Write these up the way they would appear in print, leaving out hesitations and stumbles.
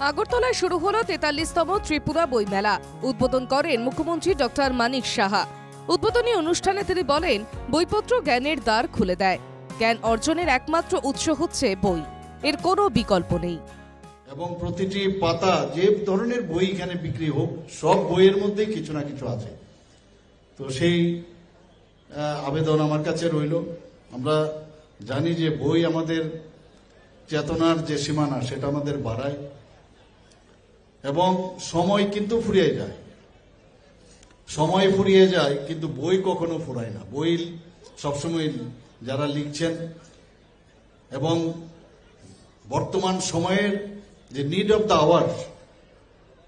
আগরতলায় শুরু হলো ৪৩তম ত্রিপুরা বইমেলা। উদ্বোধন করেন মুখ্যমন্ত্রী ডক্টর মানিক সাহা। উদ্বোধনী অনুষ্ঠানে তিনি বলেন, বইপত্র জ্ঞানের দ্বার খুলে দেয়। জ্ঞান অর্জনের একমাত্র উৎস হচ্ছে বই, এর কোনো বিকল্প নেই। এবং প্রতিটি পাতা যে ধরনের বই এখানে বিক্রি হোক, সব বইয়ের মধ্যেই কিছু না কিছু আছে। তো সেই আবেদন আমার কাছে রইল। আমরা জানি যে বই আমাদের চেতনার যে সীমানা সেটা আমাদের বাড়ায় এবং সময় কিন্তু ফুরিয়ে যায়। সময় ফুরিয়ে যায় কিন্তু বই কখনো ফুরায় না। বই সবসময় যারা লিখছেন এবং বর্তমান সময়ের যে নিড অফ দ্য আওয়ার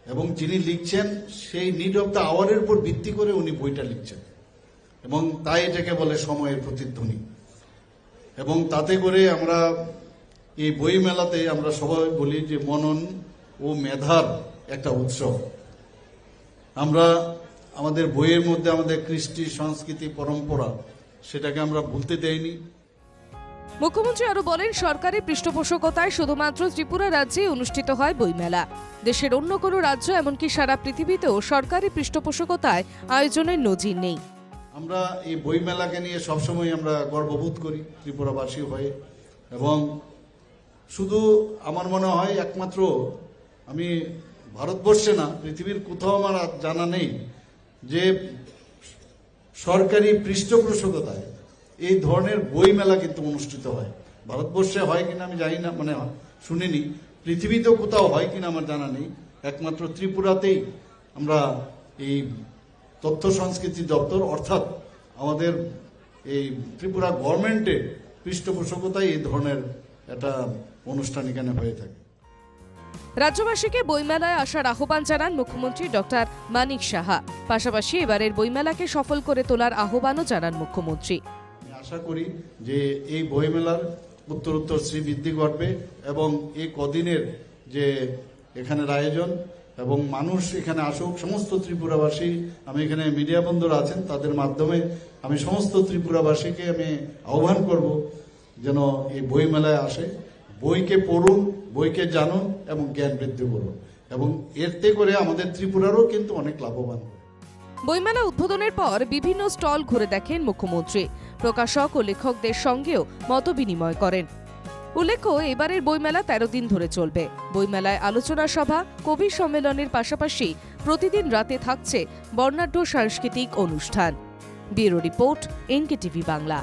এবং যিনি লিখছেন সেই নিড অফ দ্য আওয়ারের উপর ভিত্তি করে উনি বইটা লিখছেন এবং তাই এটাকে বলে সময়ের প্রতিধ্বনি। এবং তাতে করে আমরা এই বই মেলাতে আমরা সবাই বলি যে মনন ও মেধার একটা উৎসব। আমরা আমাদের বইয়ের মধ্যে আমাদের কৃষ্টি, সংস্কৃতি, পরম্পরা সেটাকে আমরা ভুলতে দেইনি। মুখ্যমন্ত্রী আরো বলেন, সরকারি পৃষ্ঠপোষকতায় শুধুমাত্র ত্রিপুরা রাজ্যে অনুষ্ঠিত হয় বইমেলা। দেশের অন্য কোনো রাজ্য এমনকি সারা পৃথিবীতেও সরকারি পৃষ্ঠপোষকতায় আয়োজনের নজির নেই। আমরা এই বইমেলাকে নিয়ে সবসময় আমরা গর্ববোধ করি ত্রিপুরাবাসী হয়ে। এবং শুধু আমার মনে হয় একমাত্র আমি ভারতবর্ষে না, পৃথিবীর কোথাও আমার জানা নেই যে সরকারি পৃষ্ঠপোষকতায় এই ধরনের বই মেলা কিন্তু অনুষ্ঠিত হয়। ভারতবর্ষে হয় কিনা আমি জানি না, মানে শুনিনি। পৃথিবীতেও কোথাও হয় কিনা আমার জানা নেই। একমাত্র ত্রিপুরাতেই আমরা এই তথ্য সংস্কৃতি দপ্তর অর্থাৎ আমাদের এই ত্রিপুরা গভর্নমেন্টের পৃষ্ঠপোষকতায় এই ধরনের একটা অনুষ্ঠান এখানে হয়ে থাকে। রাজ্যবাসীকে বইমেলায় আসার আহ্বান জানান মুখ্যমন্ত্রী ডক্টর মানিক সাহা। পাশাপাশি এবারের বইমেলাকে সফল করে তোলার আহ্বানও জানান মুখ্যমন্ত্রী। আশা করি যে এই বইমেলার উত্তরোত্তর শ্রীবৃদ্ধি ঘটবে এবং এই কদিনের যে এখানের আয়োজন এবং মানুষ এখানে আসুক, সমস্ত ত্রিপুরাবাসী, আমি এখানে মিডিয়া বন্ধুরা আছেন তাদের মাধ্যমে আমি সমস্ত ত্রিপুরাবাসীকে আমি আহ্বান করব যেন এই বইমেলায় আসে, বইকে পড়ুন, বইকে জানুন এবং জ্ঞান বৃদ্ধি করুন এবং এতে করে আমাদের ত্রিপুরারও কিন্তু অনেক লাভবান হবে। বইমেলা উদ্বোধনের পর বিভিন্ন স্টল ঘুরে দেখেন মুখ্যমন্ত্রী। প্রকাশক ও লেখকদের সঙ্গেও মতবিনিময় করেন। উল্লেখ্য, এবারের বইমেলা 13 দিন ধরে চলবে। বইমেলায় আলোচনা সভা, কবি সম্মেলনের পাশাপাশি প্রতিদিন রাতে থাকছে বর্ণাঢ্য সাংস্কৃতিক অনুষ্ঠান। Bureau report, NKTV Bangla.